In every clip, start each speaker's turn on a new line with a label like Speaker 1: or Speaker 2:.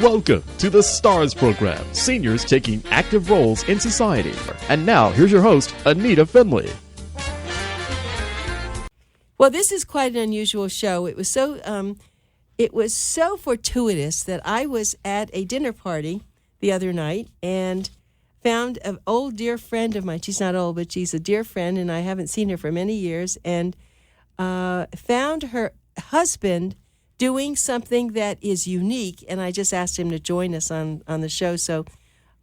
Speaker 1: Welcome to the STARS program, seniors taking active roles in society. And now, here's your host, ANITA FINLEY.
Speaker 2: Well, this is quite an unusual show. It was so fortuitous that I was at a dinner party the other night and found an old dear friend of mine. She's not old, but she's a dear friend, and I haven't seen her for many years, and found her husband doing something that is unique, and I just asked him to join us on the show. So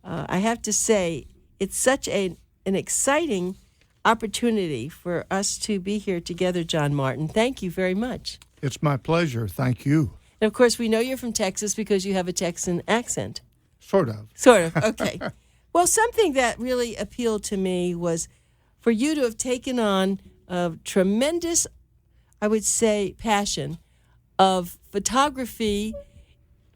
Speaker 2: I have to say, it's such an exciting opportunity for us to be here together, John Martin. Thank you very much.
Speaker 3: It's my pleasure. Thank you.
Speaker 2: And of course, we know you're from Texas because you have a Texan accent.
Speaker 3: Sort of.
Speaker 2: Sort of, okay. Well, something that really appealed to me was for you to have taken on a tremendous, I would say, passion of photography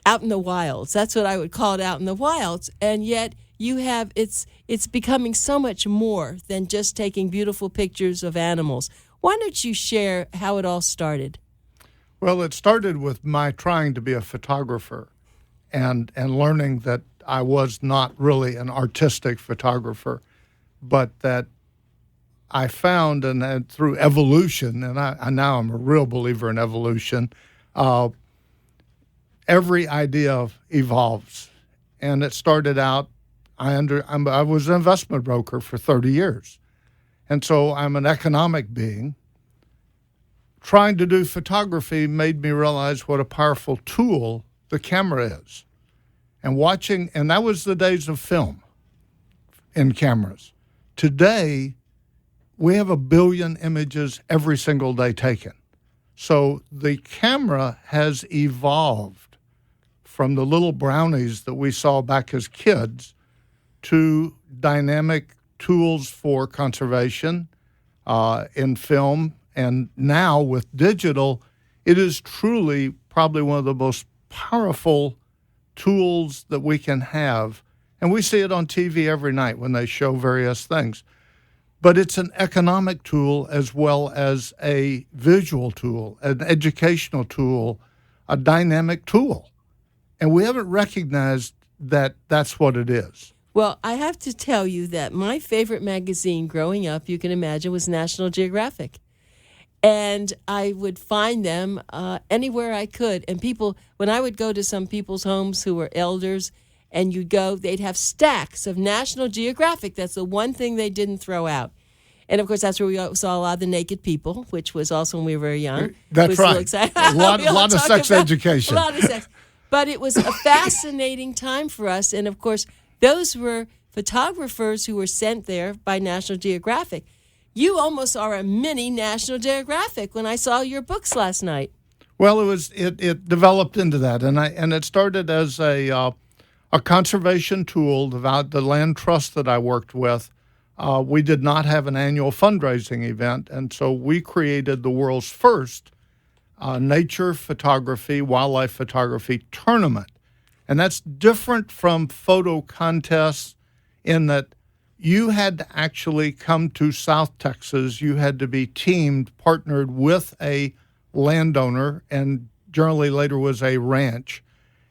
Speaker 2: out in the wilds. That's what I would call it, out in the wilds. And yet you have, it's becoming so much more than just taking beautiful pictures of animals. Why don't you share how it all started?
Speaker 3: Well, it started with my trying to be a photographer and learning that I was not really an artistic photographer, but that I found, and through evolution, and I now I'm a real believer in evolution, every idea evolves. And it started out, I was an investment broker for 30 years. And so I'm an economic being. Trying to do photography made me realize what a powerful tool the camera is. And that was the days of film in cameras. Today, we have 1 billion images every single day taken. So the camera has evolved from the little brownies that we saw back as kids to dynamic tools for conservation in film. And now with digital, it is truly probably one of the most powerful tools that we can have. And we see it on TV every night when they show various things. But it's an economic tool as well as a visual tool, an educational tool, a dynamic tool. And we haven't recognized that that's what it is.
Speaker 2: Well, I have to tell you that my favorite magazine growing up, you can imagine, was National Geographic. And I would find them anywhere I could. And people, when I would go to some people's homes who were elders, and you'd go, they'd have stacks of National Geographic. That's the one thing they didn't throw out. And, of course, that's where we saw a lot of the naked people, which was also when we were very young.
Speaker 3: That's right. A lot of sex education.
Speaker 2: A lot of sex. But it was a fascinating time for us. And, of course, those were photographers who were sent there by National Geographic. You almost are a mini National Geographic when I saw your books last night.
Speaker 3: Well, it developed into that. And it started as a conservation tool. The land trust that I worked with, we did not have an annual fundraising event, and so we created the world's first nature photography, wildlife photography tournament. And that's different from photo contests in that you had to actually come to South Texas. You had to be partnered with a landowner, and generally later was a ranch.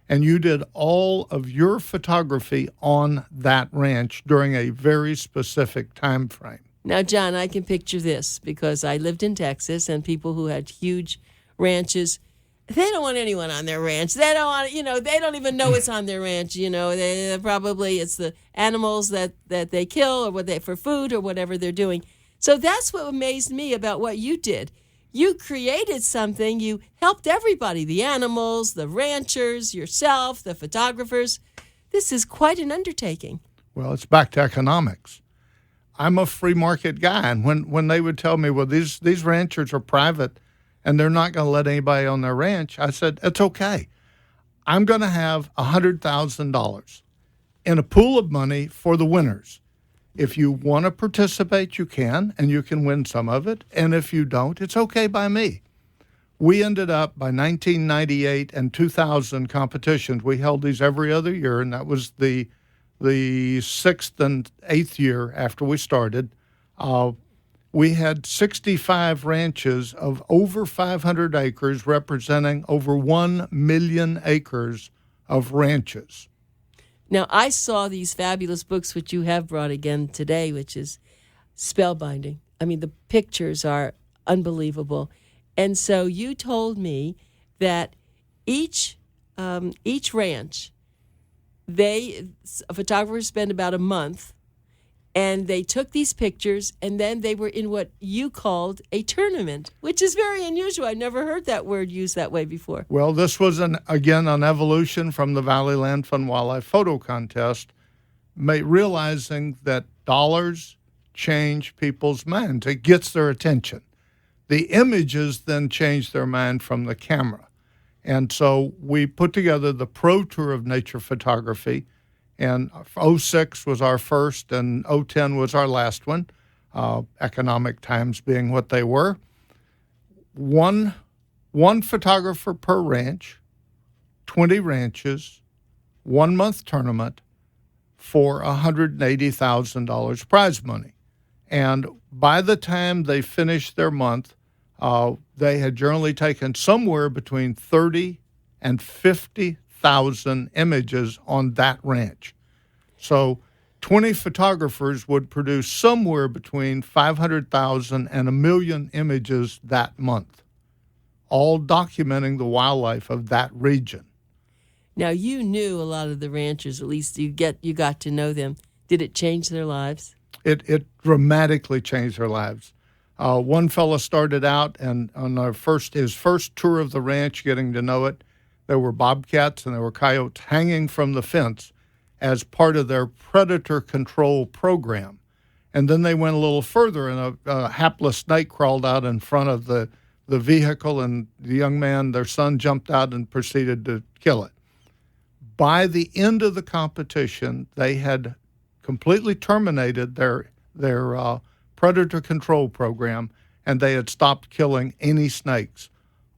Speaker 3: And you did all of your photography on that ranch during a very specific time frame.
Speaker 2: Now, John, I can picture this because I lived in Texas, and people who had huge ranches, they don't want anyone on their ranch. They don't want, they don't even know it's on their ranch. They probably it's the animals that they kill or for food or whatever they're doing. So that's what amazed me about what you did. You created something. You helped everybody, the animals, the ranchers, yourself, the photographers. This is quite an undertaking.
Speaker 3: Well, it's back to economics. I'm a free market guy, and when they would tell me, well, these ranchers are private and they're not going to let anybody on their ranch, I said, it's okay. I'm going to have $100,000 in a pool of money for the winners. If you want to participate, you can, and you can win some of it. And if you don't, it's okay by me. We ended up, by 1998 and 2000 competitions, we held these every other year, and that was the 6th and 8th year after we started. We had 65 ranches of over 500 acres, representing over 1 million acres of ranches.
Speaker 2: Now, I saw these fabulous books, which you have brought again today, which is spellbinding. I mean, the pictures are unbelievable. And so you told me that each ranch, photographers spend about a month, and they took these pictures, and then they were in what you called a tournament, which is very unusual. I've never heard that word used that way before.
Speaker 3: Well, this was, again, an evolution from the Valley Land Fund Wildlife Photo Contest, realizing that dollars change people's minds. It gets their attention. The images then change their mind from the camera. And so we put together the Pro Tour of Nature Photography, and 06 was our first, and 010 was our last one, economic times being what they were. One photographer per ranch, 20 ranches, 1 month tournament for $180,000 prize money. And by the time they finished their month, they had generally taken somewhere between 30 and 50,000 images on that ranch. So 20 photographers would produce somewhere between 500,000 and 1 million images that month, all documenting the wildlife of that region.
Speaker 2: Now, you knew a lot of the ranchers, at least you got to know them. Did it change their lives?
Speaker 3: It dramatically changed their lives. One fellow started out, and on his first tour of the ranch, getting to know it, there were bobcats and there were coyotes hanging from the fence as part of their predator control program. And then they went a little further, and a hapless snake crawled out in front of the vehicle, and the young man, their son, jumped out and proceeded to kill it. By the end of the competition, they had completely terminated their predator control program, and they had stopped killing any snakes,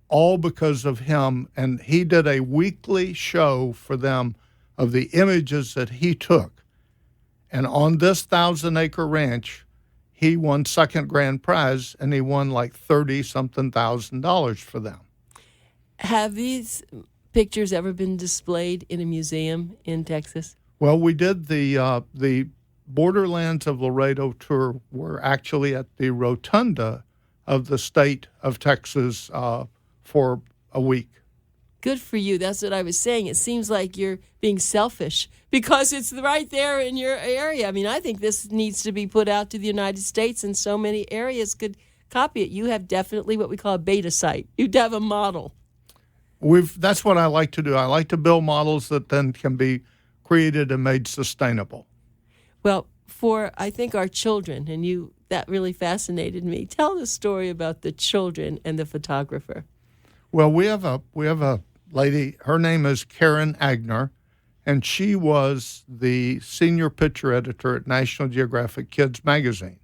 Speaker 3: all because of him. And he did a weekly show for them of the images that he took. And on this 1,000-acre ranch, he won second grand prize, and he won like $30-something thousand for them.
Speaker 2: Have these pictures ever been displayed in a museum in Texas?
Speaker 3: Well, we did the Borderlands of Laredo tour were actually at the rotunda of the state of Texas for a week.
Speaker 2: Good for you. That's what I was saying. It seems like you're being selfish because it's right there in your area. I mean, I think this needs to be put out to the United States, and so many areas could copy it. You have definitely what we call a beta site. You'd have a model.
Speaker 3: That's what I like to do. I like to build models that then can be created and made sustainable.
Speaker 2: Well, for, I think, our children, and that really fascinated me. Tell the story about the children and the photographer.
Speaker 3: Well, we have a lady, her name is Karen Agner, and she was the senior picture editor at National Geographic Kids magazine.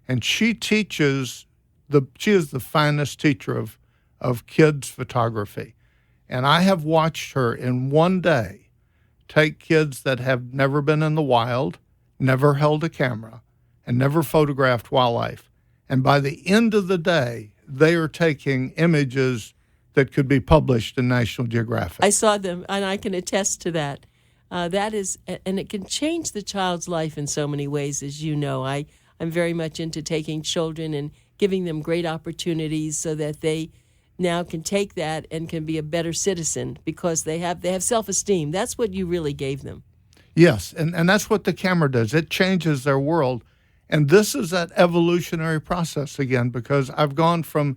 Speaker 3: And she is the finest teacher of kids photography. And I have watched her in one day take kids that have never been in the wild, never held a camera, and never photographed wildlife. And by the end of the day, they are taking images that could be published in National Geographic.
Speaker 2: I saw them, and I can attest to that. That is, and it can change the child's life in so many ways, as you know. I'm very much into taking children and giving them great opportunities so that they now can take that and can be a better citizen because they have self-esteem. That's what you really gave them.
Speaker 3: Yes, and that's what the camera does. It changes their world. And this is that evolutionary process again, because I've gone from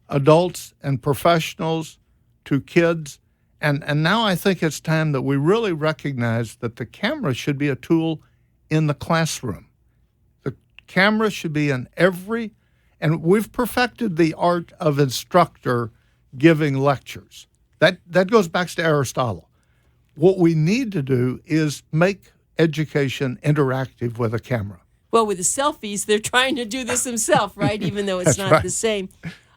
Speaker 3: adults and professionals to kids, and now I think it's time that we really recognize that the camera should be a tool in the classroom. The camera should be in and we've perfected the art of instructor giving lectures. That goes back to Aristotle. What we need to do is make education interactive with a camera.
Speaker 2: Well, with the selfies, they're trying to do this themselves, right? Even though it's not the same.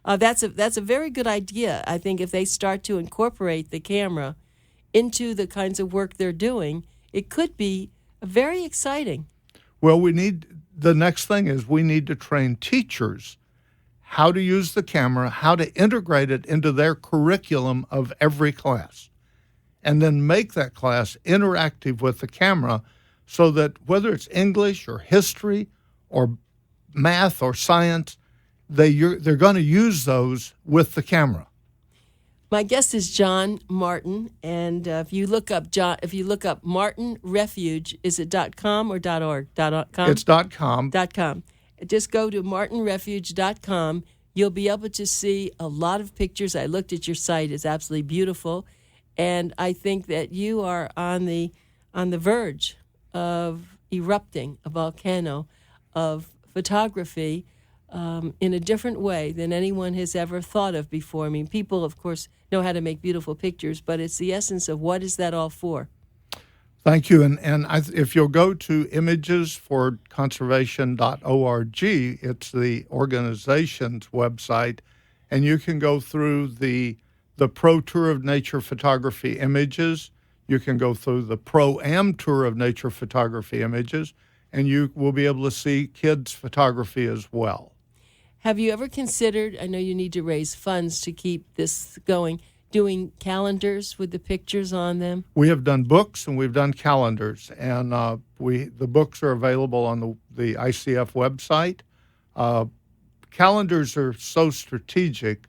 Speaker 2: That's a very good idea. I think if they start to incorporate the camera into the kinds of work they're doing, it could be very exciting.
Speaker 3: Well, the next thing is we need to train teachers how to use the camera, how to integrate it into their curriculum of every class. and then make that class interactive with the camera so that whether it's English or history or math or science, they're going to use those with the camera.
Speaker 2: My guest is John Martin, and if you look up Martin Refuge, is it .com or .org? .com?
Speaker 3: It's .com.
Speaker 2: .com. Just go to martinrefuge.com. You'll be able to see a lot of pictures. I looked at your site; it's absolutely beautiful, and I think that you are on the verge of erupting a volcano of photography in a different way than anyone has ever thought of before. I mean, people, of course, know how to make beautiful pictures, but it's the essence of what is that all for?
Speaker 3: Thank you. And if you'll go to imagesforconservation.org, it's the organization's website, and you can go through the Pro Tour of Nature Photography images. You can go through the Pro-Am Tour of Nature Photography images, and you will be able to see kids' photography as well.
Speaker 2: Have you ever considered, I know you need to raise funds to keep this going, doing calendars with the pictures on them?
Speaker 3: We have done books and we've done calendars, and the books are available on the ICF website. Calendars are so strategic.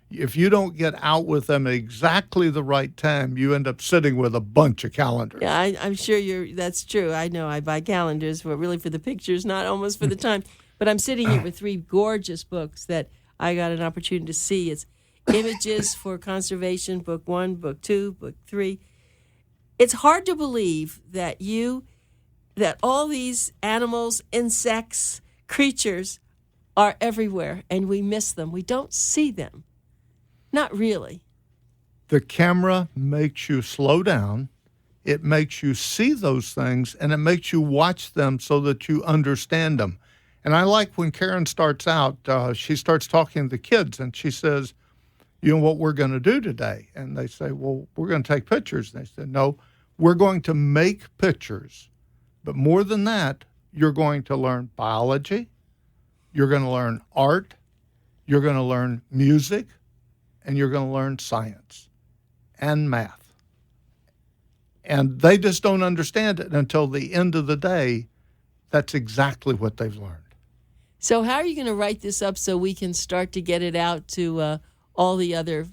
Speaker 3: If you don't get out with them at exactly the right time, you end up sitting with a bunch of calendars.
Speaker 2: Yeah, I'm sure that's true. I know I buy calendars, but really for the pictures, not almost for the time. But I'm sitting here with 3 gorgeous books that I got an opportunity to see. It's Images for Conservation, Book 1, Book 2, Book 3. It's hard to believe that all these animals, insects, creatures are everywhere, and we miss them. We don't see them. Not really.
Speaker 3: The camera makes you slow down. It makes you see those things, and it makes you watch them so that you understand them. And I like when Karen starts out, she starts talking to the kids, and she says, you know what we're going to do today? And they say, well, we're going to take pictures. And they said, no, we're going to make pictures. But more than that, you're going to learn biology, you're going to learn art, you're going to learn music, and you're going to learn science and math. And they just don't understand it until the end of the day. That's exactly what they've learned.
Speaker 2: So how are you going to write this up so we can start to get it out to all the other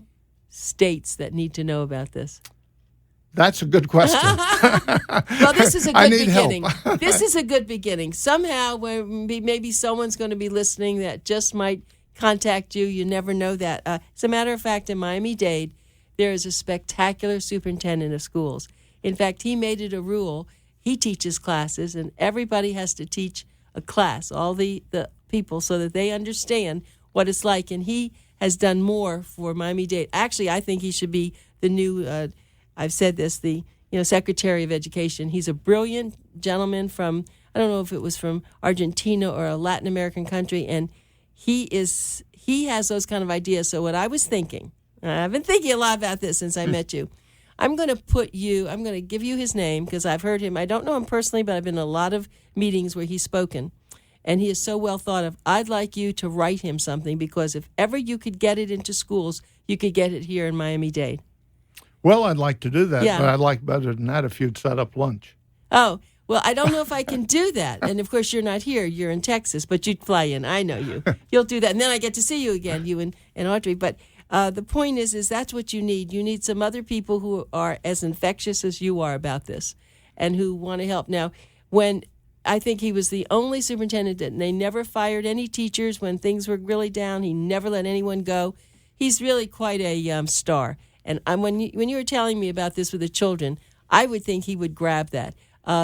Speaker 2: states that need to know about this?
Speaker 3: That's a good question.
Speaker 2: Well, this is a good beginning.
Speaker 3: Help.
Speaker 2: This is a good beginning. Somehow, maybe someone's going to be listening that just might contact you. You never know that. As a matter of fact, in Miami-Dade, there is a spectacular superintendent of schools. In fact, he made it a rule. He teaches classes, and everybody has to teach a class, all the people, so that they understand what it's like. And he has done more for Miami-Dade. Actually, I think he should be the new, I've said this, the Secretary of Education. He's a brilliant gentleman from, I don't know if it was from Argentina or a Latin American country, and he has those kind of ideas. So what I was thinking, I've been thinking a lot about this since I met you. I'm going to give you his name because I've heard him. I don't know him personally, but I've been in a lot of meetings where he's spoken, and he is so well thought of. I'd like you to write him something, because if ever you could get it into schools, you could get it here in Miami-Dade.
Speaker 3: Well, I'd like to do that,
Speaker 2: Yeah.
Speaker 3: but I'd like better than that if you'd set up lunch.
Speaker 2: Oh, well, I don't know if I can do that. And, of course, you're not here. You're in Texas, but you'd fly in. I know you. You'll do that. And then I get to see you again, you and Audrey. But the point is that's what you need. You need some other people who are as infectious as you are about this and who want to help. Now, when I think he was the only superintendent that they never fired any teachers when things were really down. He never let anyone go. He's really quite a star. And when you were telling me about this with the children, I would think he would grab that.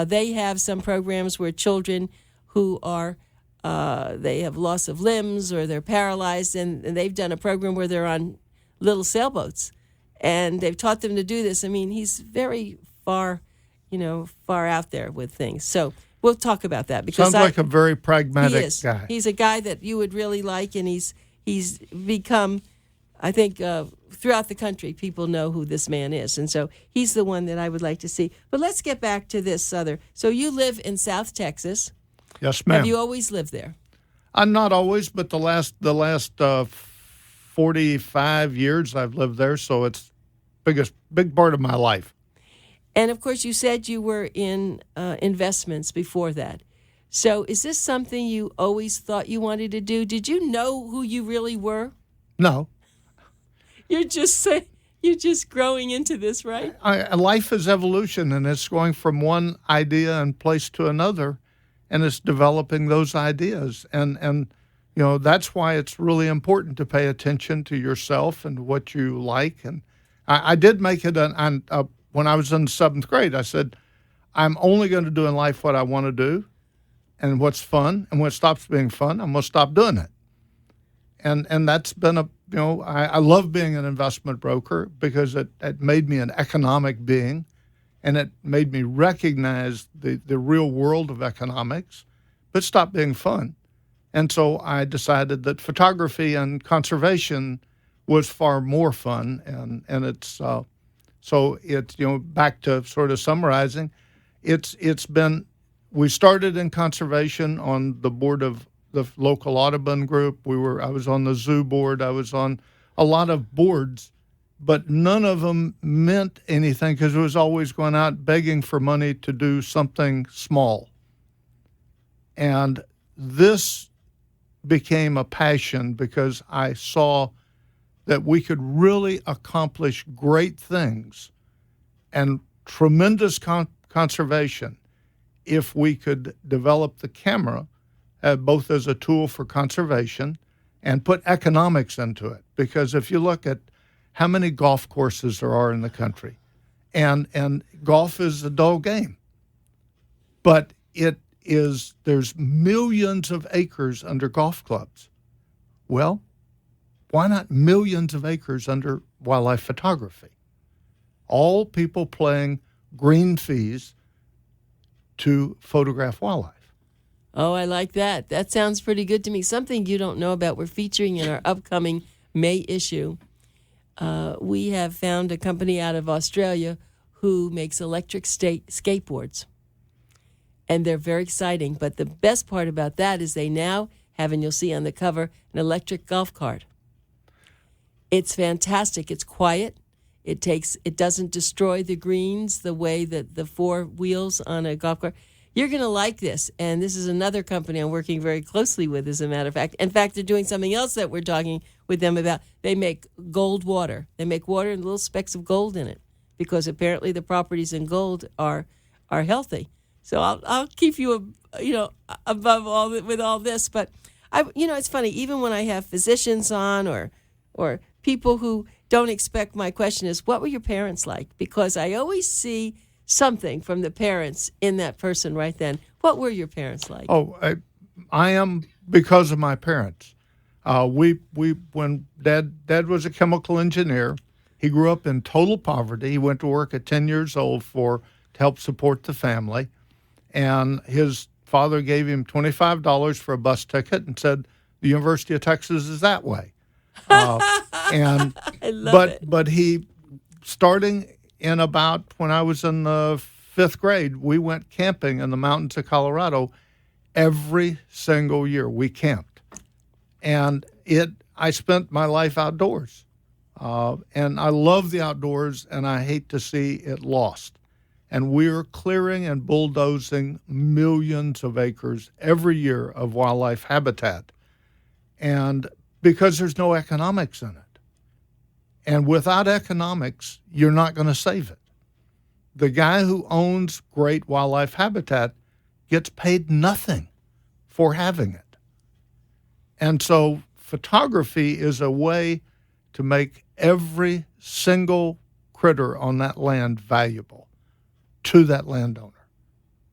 Speaker 2: They have some programs where children who are they have loss of limbs or they're paralyzed, and they've done a program where they're on little sailboats, and they've taught them to do this. I mean, he's very far out there with things. So we'll talk about that, because
Speaker 3: sounds like a very pragmatic
Speaker 2: he is.
Speaker 3: guy.
Speaker 2: He's a guy that you would really like, and he's become, I think, throughout the country, people know who this man is, and so he's the one that I would like to see. But let's get back to this other. So you live in South Texas.
Speaker 3: Yes, ma'am.
Speaker 2: Have you always lived there?
Speaker 3: Not always, but the last 45 years I've lived there, so it's big part of my life.
Speaker 2: And, of course, you said you were in investments before that. So is this something you always thought you wanted to do? Did you know who you really were?
Speaker 3: No.
Speaker 2: You're just growing into this, right?
Speaker 3: Life is evolution, and it's going from one idea and place to another, and it's developing those ideas. And that's why it's really important to pay attention to yourself and what you like. And I did make it when I was in 7th grade. I said, I'm only going to do in life what I want to do and what's fun. And when it stops being fun, I'm going to stop doing it. And that's been I love being an investment broker because it made me an economic being, and it made me recognize the real world of economics, but stopped being fun. And so I decided that photography and conservation was far more fun, and it's so it's back to sort of summarizing, it's been, we started in conservation on the board of the local Audubon group. I was on the zoo board. I was on a lot of boards, but none of them meant anything because it was always going out begging for money to do something small. And this became a passion because I saw that we could really accomplish great things and tremendous conservation if we could develop the camera both as a tool for conservation and put economics into it. Because if you look at how many golf courses there are in the country, and golf is a dull game, but there's millions of acres under golf clubs. Well, why not millions of acres under wildlife photography? All people paying green fees to photograph wildlife.
Speaker 2: Oh, I like that. That sounds pretty good to me. Something you don't know about, we're featuring in our upcoming May issue. We have found a company out of Australia who makes electric skateboards. And they're very exciting. But the best part about that is they now have, and you'll see on the cover, an electric golf cart. It's fantastic. It's quiet. It doesn't destroy the greens the way that the 4 wheels on a golf cart. You're going to like this. And this is another company I'm working very closely with, as a matter of fact. In fact, they're doing something else that we're talking with them about. They make gold water. They make water and little specks of gold in it because apparently the properties in gold are healthy. So I'll keep you, above all with all this. But it's funny. Even when I have physicians on or people who don't expect my question is, what were your parents like? Because I always see something from the parents in that person right then. What were your parents like?
Speaker 3: Oh, I am because of my parents. When Dad was a chemical engineer, he grew up in total poverty. He went to work at 10 years old to help support the family. And his father gave him $25 for a bus ticket and said, the University of Texas is that way. And
Speaker 2: I love it.
Speaker 3: But he, starting in about when I was in the 5th grade, we went camping in the mountains of Colorado every single year. We camped. And I spent my life outdoors. And I love the outdoors, and I hate to see it lost. And we're clearing and bulldozing millions of acres every year of wildlife habitat. And because there's no economics in it. And without economics, you're not going to save it. The guy who owns great wildlife habitat gets paid nothing for having it. And so photography is a way to make every single critter on that land valuable to that landowner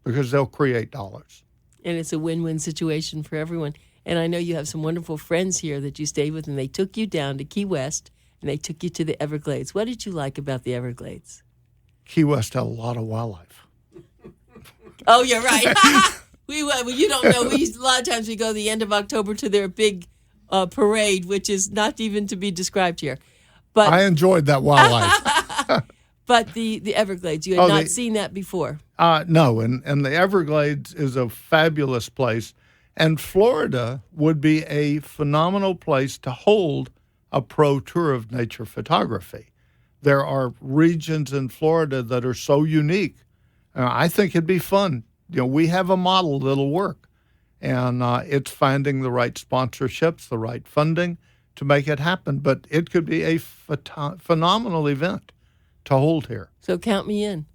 Speaker 3: because they'll create dollars.
Speaker 2: And it's a win-win situation for everyone. And I know you have some wonderful friends here that you stayed with, and they took you down to Key West, and they took you to the Everglades. What did you like about the Everglades?
Speaker 3: Key West had a lot of wildlife.
Speaker 2: Oh, you're right. You don't know. A lot of times we go the end of October to their big parade, which is not even to be described here. But
Speaker 3: I enjoyed that wildlife.
Speaker 2: But the Everglades, you had not seen that before.
Speaker 3: No, and the Everglades is a fabulous place. And Florida would be a phenomenal place to hold a pro tour of nature photography There are regions in Florida that are so unique. I think it'd be fun. We have a model that'll work, and it's finding the right sponsorships, the right funding to make it happen. But it could be a phenomenal event to hold here.
Speaker 2: So count me in.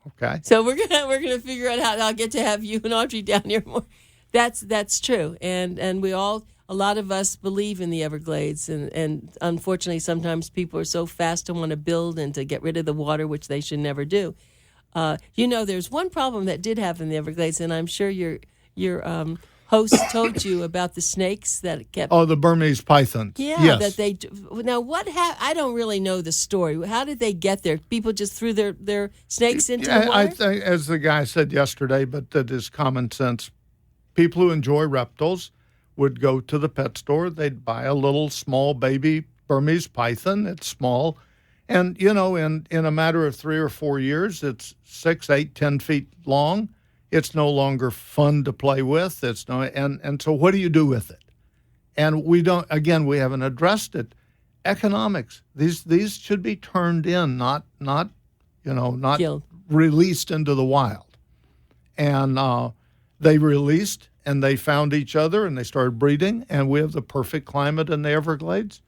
Speaker 3: Okay.
Speaker 2: So we're gonna figure out how I'll get to have you and Audrey down here more. That's true, and we all, a lot of us believe in the Everglades, and unfortunately sometimes people are so fast to want to build and to get rid of the water, which they should never do. There's one problem that did happen in the Everglades, and I'm sure your host told you about the snakes that kept.
Speaker 3: Oh, the Burmese pythons.
Speaker 2: Yeah,
Speaker 3: yes.
Speaker 2: that they. Now, I don't really know the story. How did they get there? People just threw their snakes into the water?
Speaker 3: I think, as the guy said yesterday, but that is common sense. People who enjoy reptiles would go to the pet store. They'd buy a little small baby Burmese python. It's small. And, in a matter of 3 or 4 years, it's 6, 8, 10 feet long. It's no longer fun to play with. And so what do you do with it? And we haven't addressed it. Economics. These should be turned in, not
Speaker 2: Killed.
Speaker 3: released into the wild. And they released, and they found each other, and they started breeding, and we have the perfect climate in the Everglades.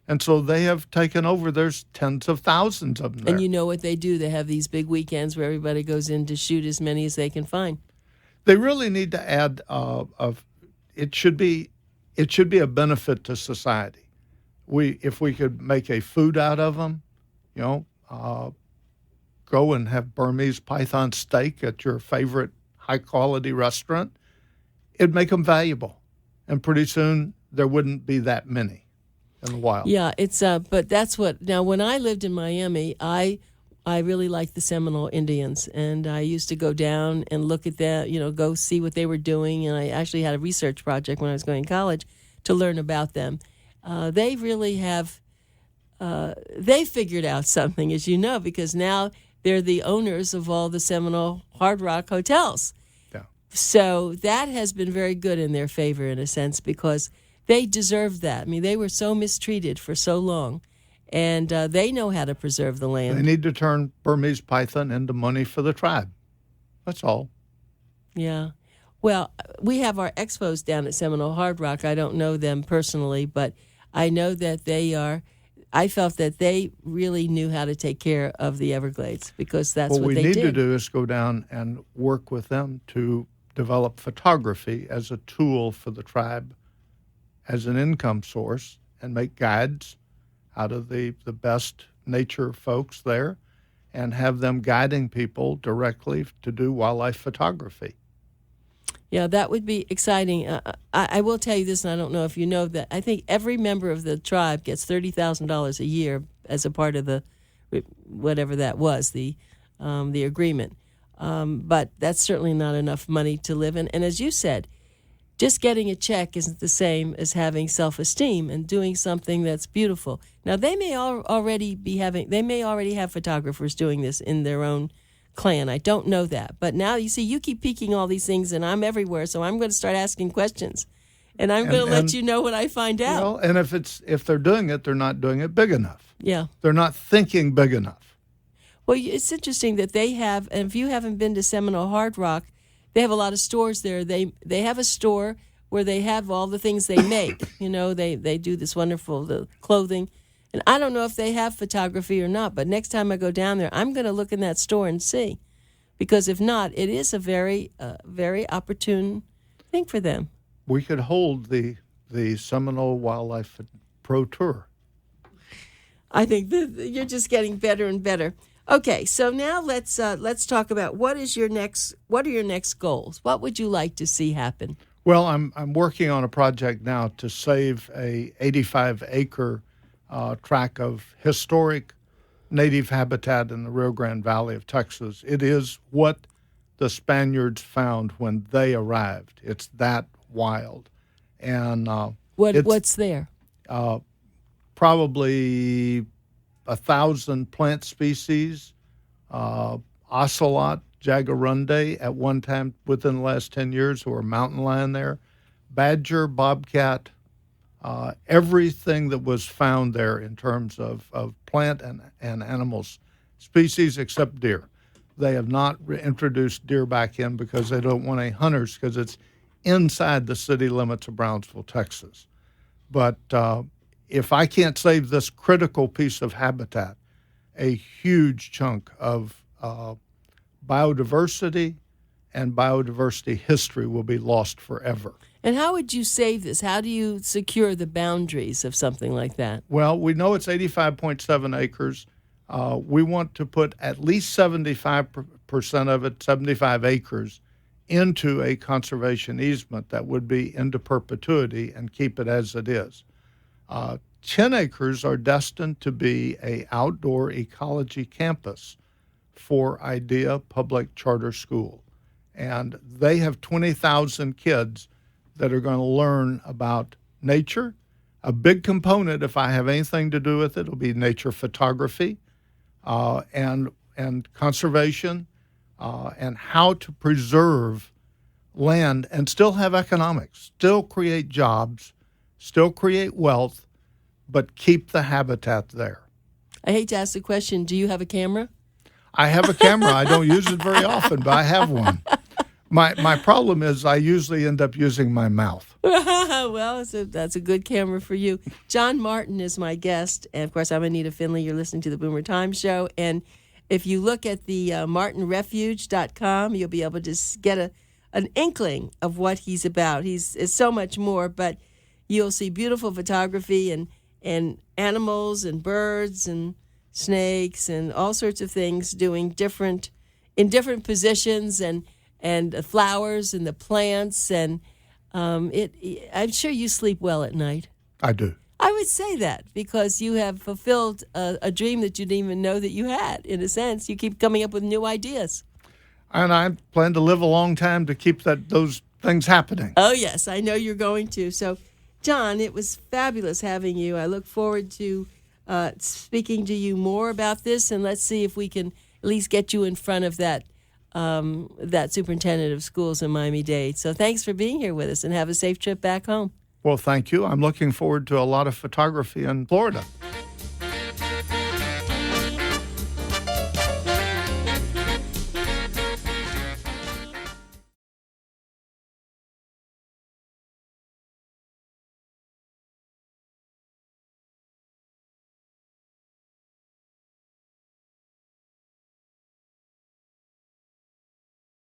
Speaker 3: And so they have taken over. There's tens of thousands of them there.
Speaker 2: And you know what they do? They have these big weekends where everybody goes in to shoot as many as they can find.
Speaker 3: They really need to add it should be a benefit to society. If we could make a food out of them, go and have Burmese python steak at your favorite high-quality restaurant, it'd make them valuable. And pretty soon there wouldn't be that many in the wild.
Speaker 2: Yeah, it's but that's what. Now, when I lived in Miami, I really liked the Seminole Indians, and I used to go down and look at that, go see what they were doing, and I actually had a research project when I was going to college to learn about them. They really have, they figured out something, as you know, because now they're the owners of all the Seminole Hard Rock hotels.
Speaker 3: Yeah.
Speaker 2: So that has been very good in their favor, in a sense, because they deserve that. I mean, they were so mistreated for so long, and they know how to preserve the land.
Speaker 3: They need to turn Burmese python into money for the tribe. That's all.
Speaker 2: Yeah. Well, we have our expos down at Seminole Hard Rock. I don't know them personally, but I know that I felt that they really knew how to take care of the Everglades, because that's what they did.
Speaker 3: What we need to do is go down and work with them to develop photography as a tool for the tribe, as an income source, and make guides out of the best nature folks there, and have them guiding people directly to do wildlife photography.
Speaker 2: Yeah, that would be exciting. I will tell you this, and I don't know if you know that. I think every member of the tribe gets $30,000 a year as a part of the, whatever that was, the agreement. But that's certainly not enough money to live in. And as you said, just getting a check isn't the same as having self-esteem and doing something that's beautiful. Now, they may already have photographers doing this in their own clan. I don't know that. But now, you see, you keep peeking all these things, and I'm everywhere, so I'm going to start asking questions. And I'm going to let you know what I find out.
Speaker 3: Well, and if they're doing it, they're not doing it big enough.
Speaker 2: Yeah.
Speaker 3: They're not thinking big enough.
Speaker 2: Well, it's interesting that they have, and if you haven't been to Seminole Hard Rock, they have a lot of stores there. They have a store where they have all the things they make. They do this wonderful the clothing. And I don't know if they have photography or not, but next time I go down there, I'm going to look in that store and see. Because if not, it is a very, very opportune thing for them.
Speaker 3: We could hold the Seminole Wildlife Pro Tour.
Speaker 2: I think you're just getting better and better. Okay, so now let's talk about what are your next goals? What would you like to see happen?
Speaker 3: Well, I'm working on a project now to save a 85-acre tract of historic native habitat in the Rio Grande Valley of Texas. It is what the Spaniards found when they arrived. It's that wild, and
Speaker 2: what's there?
Speaker 3: Probably 1,000 plant species, ocelot, jaguarundi at one time within the last 10 years, or mountain lion there, badger, bobcat, Everything that was found there in terms of plant and animals species except deer. They have not introduced deer back in because they don't want any hunters because it's inside the city limits of Brownsville, Texas. But if I can't save this critical piece of habitat, a huge chunk of biodiversity and biodiversity history will be lost forever.
Speaker 2: And how would you save this? How do you secure the boundaries of something like that?
Speaker 3: Well, we know it's 85.7 acres. We want to put at least 75% of it, 75 acres, into a conservation easement that would be into perpetuity and keep it as it is. 10 acres are destined to be an outdoor ecology campus for IDEA Public Charter School. And they have 20,000 kids that are going to learn about nature. A big component, if I have anything to do with it, will be nature photography and conservation and how to preserve land and still have economics, still create jobs, still create wealth, but keep the habitat there.
Speaker 2: I hate to ask the question, do you have a camera?
Speaker 3: I have a camera. I don't use it very often, but I have one. My problem is I usually end up using my mouth.
Speaker 2: Well, that's a good camera for you. John Martin is my guest. And, of course, I'm Anita Finley. You're listening to the Boomer Time Show. And if you look at the martinrefuge.com, you'll be able to get an inkling of what he's about. It's so much more, but you'll see beautiful photography and animals and birds and snakes and all sorts of things doing in different positions and the flowers and the plants and I'm sure you sleep well at night.
Speaker 3: I do.
Speaker 2: I would say that because you have fulfilled a dream that you didn't even know that you had. In a sense, you keep coming up with new ideas.
Speaker 3: And I plan to live a long time to keep those things happening.
Speaker 2: Oh yes, I know you're going to. So, John, it was fabulous having you. I look forward to speaking to you more about this, and let's see if we can at least get you in front of that superintendent of schools in Miami-Dade. So thanks for being here with us, and have a safe trip back home.
Speaker 3: Well, thank you. I'm looking forward to a lot of photography in Florida.